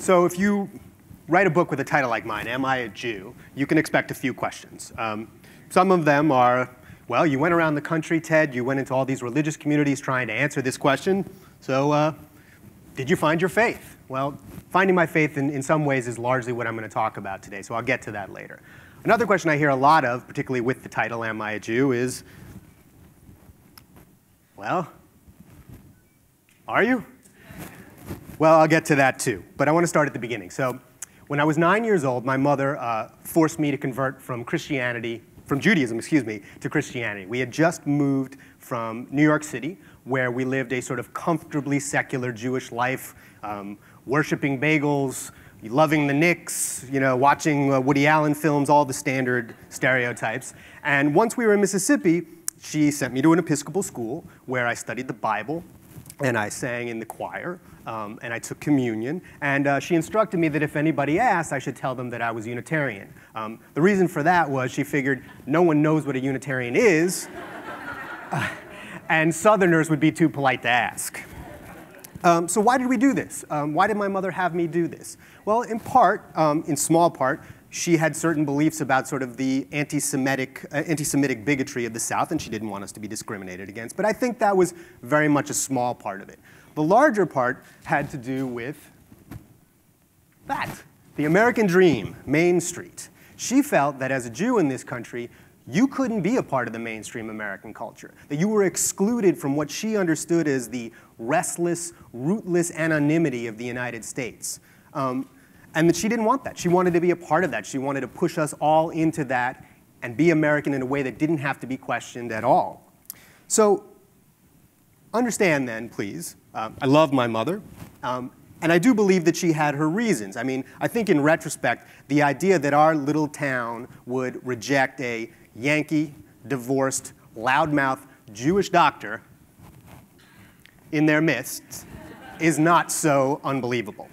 So if you write a book with a title like mine, Am I a Jew?, you can expect a few questions. Some of them are, well, you went around the country, Ted, you went into all these religious communities trying to answer this question, so did you find your faith? Well, finding my faith in some ways is largely what I'm going to talk about today, so I'll get to that later. Another question I hear a lot of, particularly with the title, Am I a Jew?, is, well, are you? Well, I'll get to that too, but I want to start at the beginning. So when I was 9 years old, my mother forced me to convert from Judaism, to Christianity. We had just moved from New York City, where we lived a sort of comfortably secular Jewish life, worshiping bagels, loving the Knicks, watching Woody Allen films, all the standard stereotypes. And once we were in Mississippi, she sent me to an Episcopal school where I studied the Bible, and I sang in the choir, and I took communion. And she instructed me that if anybody asked, I should tell them that I was Unitarian. The reason for that was she figured no one knows what a Unitarian is, and Southerners would be too polite to ask. So why did we do this? Why did my mother have me do this? Well, in part, in small part, she had certain beliefs about sort of the anti-Semitic bigotry of the South, and she didn't want us to be discriminated against. But I think that was very much a small part of it. The larger part had to do with that, the American dream, Main Street. She felt that as a Jew in this country, you couldn't be a part of the mainstream American culture, that you were excluded from what she understood as the restless, rootless anonymity of the United States. And that she didn't want that. She wanted to be a part of that. She wanted to push us all into that and be American in a way that didn't have to be questioned at all. So understand then, please, I love my mother, and I do believe that she had her reasons. I mean, I think in retrospect, the idea that our little town would reject a Yankee, divorced, loudmouth Jewish doctor in their midst is not so unbelievable.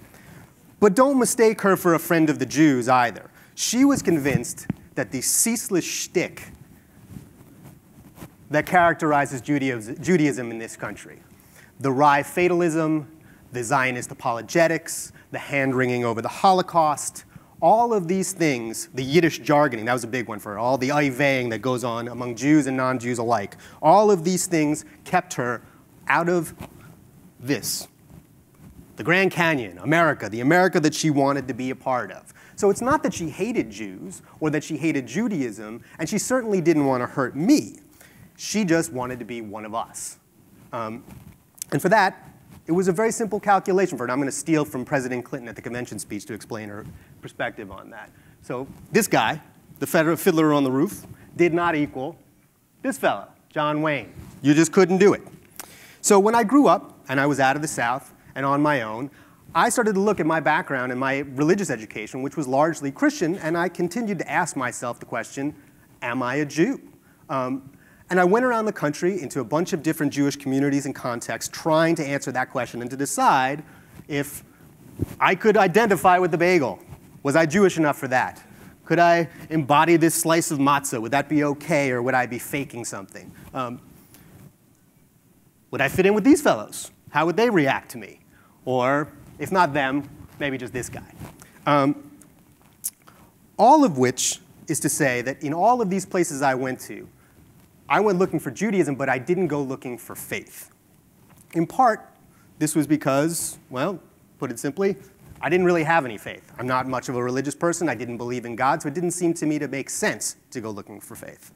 But don't mistake her for a friend of the Jews either. She was convinced that the ceaseless shtick that characterizes Judaism in this country, the wry fatalism, the Zionist apologetics, the hand-wringing over the Holocaust, all of these things, the Yiddish jargoning, that was a big one for her, all the ayvaying that goes on among Jews and non-Jews alike, all of these things kept her out of this. The Grand Canyon, America, the America that she wanted to be a part of. So it's not that she hated Jews or that she hated Judaism, and she certainly didn't want to hurt me. She just wanted to be one of us. And for that, it was a very simple calculation for her. And I'm going to steal from President Clinton at the convention speech to explain her perspective on that. So this guy, the fiddler on the roof, did not equal this fellow, John Wayne. You just couldn't do it. So when I grew up and I was out of the South and on my own, I started to look at my background and my religious education, which was largely Christian, and I continued to ask myself the question, am I a Jew? And I went around the country into a bunch of different Jewish communities and contexts trying to answer that question and to decide if I could identify with the bagel. Was I Jewish enough for that? Could I embody this slice of matzah? Would that be okay, or would I be faking something? Would I fit in with these fellows? How would they react to me? Or, if not them, maybe just this guy. All of which is to say that in all of these places I went looking for Judaism, but I didn't go looking for faith. In part, this was because, well, put it simply, I didn't really have any faith. I'm not much of a religious person. I didn't believe in God, so it didn't seem to me to make sense to go looking for faith.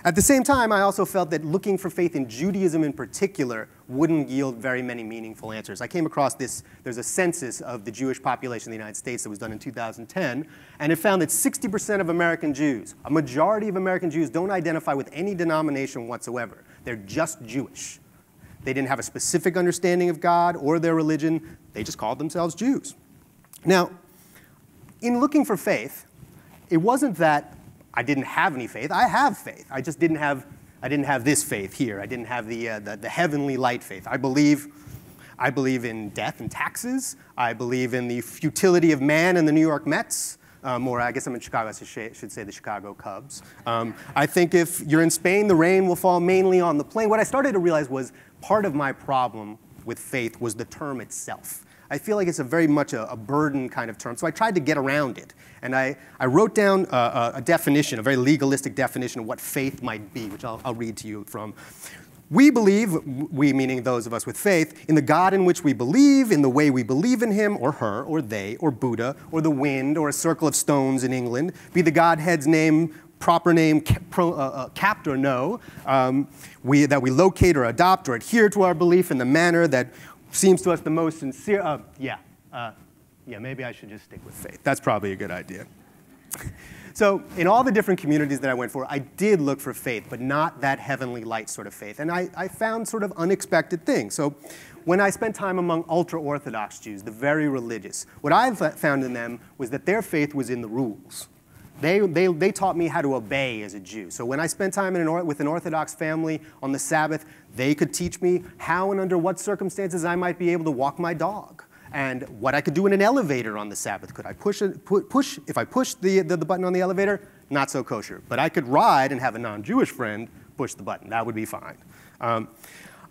At the same time, I also felt that looking for faith in Judaism in particular wouldn't yield very many meaningful answers. I came across this, there's a census of the Jewish population in the United States that was done in 2010, and it found that 60% of American Jews, a majority of American Jews, don't identify with any denomination whatsoever. They're just Jewish. They didn't have a specific understanding of God or their religion. They just called themselves Jews. Now, in looking for faith, it wasn't that I didn't have any faith. I have faith. I just didn't have this faith here. I didn't have the heavenly light faith. I believe in death and taxes. I believe in the futility of man and the New York Mets. Or I guess I'm in Chicago, so I should say the Chicago Cubs. I think if you're in Spain, the rain will fall mainly on the plain. What I started to realize was part of my problem with faith was the term itself. I feel like it's a very much a burden kind of term. So I tried to get around it. And I wrote down a definition, a very legalistic definition of what faith might be, which I'll read to you from. We believe, we meaning those of us with faith, in the God in which we believe, in the way we believe in him, or her, or they, or Buddha, or the wind, or a circle of stones in England, be the Godhead's name, proper name, capt or no, that we locate or adopt or adhere to our belief in the manner that seems to us the most sincere. Yeah, maybe I should just stick with faith. That's probably a good idea. So in all the different communities that I went for, I did look for faith, but not that heavenly light sort of faith. And I found sort of unexpected things. So when I spent time among ultra-Orthodox Jews, the very religious, what I found in them was that their faith was in the rules. They taught me how to obey as a Jew. So when I spent time with an Orthodox family on the Sabbath, they could teach me how and under what circumstances I might be able to walk my dog, and what I could do in an elevator on the Sabbath. Could I push if I pushed the button on the elevator? Not so kosher. But I could ride and have a non-Jewish friend push the button. That would be fine.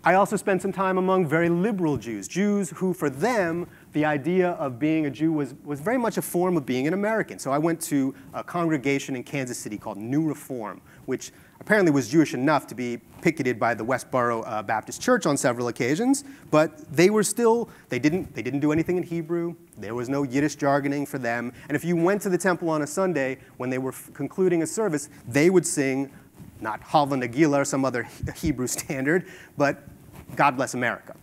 I also spent some time among very liberal Jews, Jews who, for them, the idea of being a Jew was very much a form of being an American. So I went to a congregation in Kansas City called New Reform, which apparently was Jewish enough to be picketed by the Westboro Baptist Church on several occasions, but they were still, they didn't do anything in Hebrew. There was no Yiddish jargoning for them. And if you went to the temple on a Sunday, when they were concluding a service, they would sing, not Hava Nagila or some other Hebrew standard, but God Bless America.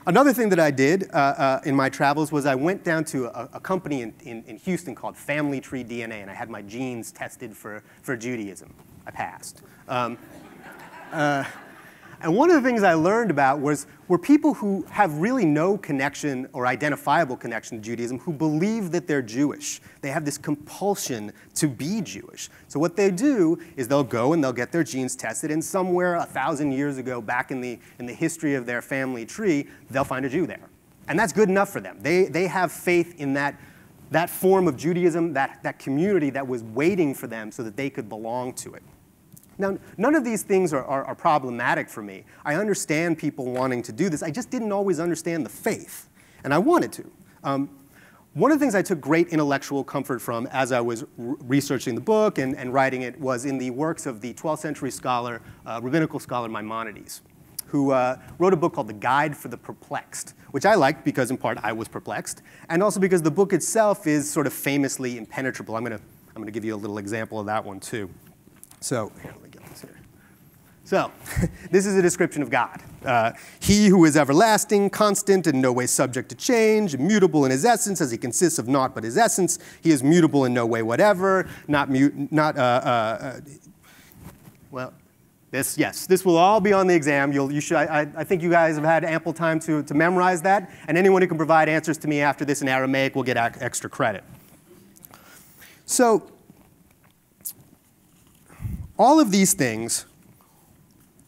Another thing that I did in my travels was I went down to a company in Houston called Family Tree DNA, and I had my genes tested for Judaism. I passed. And one of the things I learned about were people who have really no connection or identifiable connection to Judaism who believe that they're Jewish. They have this compulsion to be Jewish. So what they do is they'll go and they'll get their genes tested, and somewhere 1,000 years ago, back in the history of their family tree, they'll find a Jew there. And that's good enough for them. They have faith in that form of Judaism, that community that was waiting for them so that they could belong to it. Now, none of these things are problematic for me. I understand people wanting to do this. I just didn't always understand the faith, and I wanted to. One of the things I took great intellectual comfort from as I was researching the book and writing it was in the works of the 12th century scholar, rabbinical scholar Maimonides, who wrote a book called The Guide for the Perplexed, which I liked because, in part, I was perplexed, and also because the book itself is sort of famously impenetrable. I'm going to give you a little example of that one, too. So, here, let me get this here. So, this is a description of God. He who is everlasting, constant, in no way subject to change, immutable in his essence, as he consists of naught but his essence. He is mutable in no way whatever, well, this will all be on the exam. I think you guys have had ample time to memorize that, and anyone who can provide answers to me after this in Aramaic will get extra credit. So, all of these things,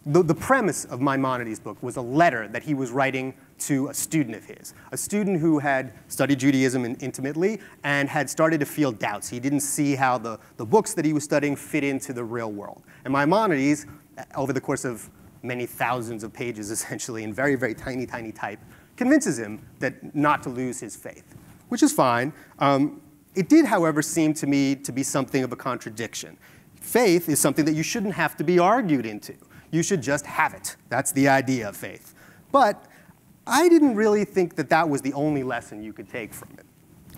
the premise of Maimonides' book was a letter that he was writing to a student of his, a student who had studied Judaism intimately and had started to feel doubts. He didn't see how the books that he was studying fit into the real world. And Maimonides, over the course of many thousands of pages, essentially, in very, very tiny, tiny type, convinces him that not to lose his faith, which is fine. It did, however, seem to me to be something of a contradiction. Faith is something that you shouldn't have to be argued into. You should just have it. That's the idea of faith. But I didn't really think that that was the only lesson you could take from it.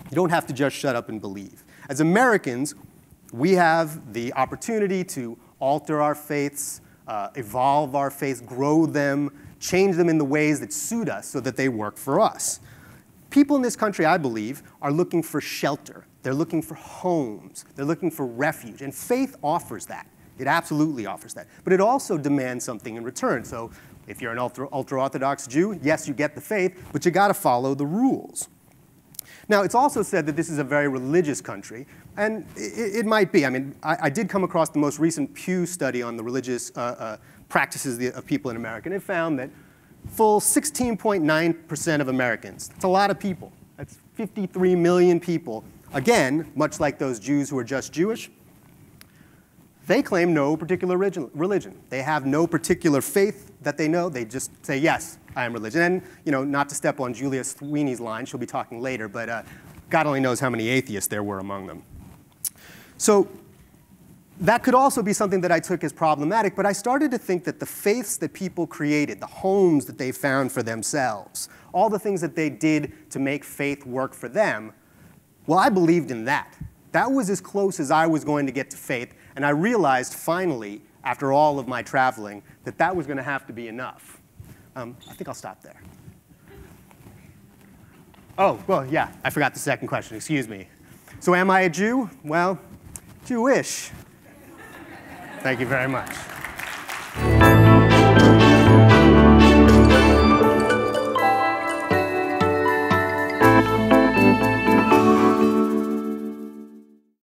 You don't have to just shut up and believe. As Americans, we have the opportunity to alter our faiths, evolve our faiths, grow them, change them in the ways that suit us so that they work for us. People in this country, I believe, are looking for shelter. They're looking for homes. They're looking for refuge. And faith offers that. It absolutely offers that. But it also demands something in return. So if you're an ultra-Orthodox Jew, yes, you get the faith, but you got to follow the rules. Now, it's also said that this is a very religious country, and it might be. I mean, I did come across the most recent Pew study on the religious practices of people in America, and it found that full 16.9% of Americans, that's a lot of people, that's 53 million people, again, much like those Jews who are just Jewish, they claim no particular religion. They have no particular faith that they know. They just say, yes, I am religion. And, not to step on Julia Sweeney's line, she'll be talking later, but God only knows how many atheists there were among them. So that could also be something that I took as problematic, but I started to think that the faiths that people created, the homes that they found for themselves, all the things that they did to make faith work for them, well, I believed in that. That was as close as I was going to get to faith, and I realized finally, after all of my traveling, that that was going to have to be enough. I think I'll stop there. Oh, well, yeah, I forgot the second question, excuse me. So am I a Jew? Well, Jewish. Thank you very much.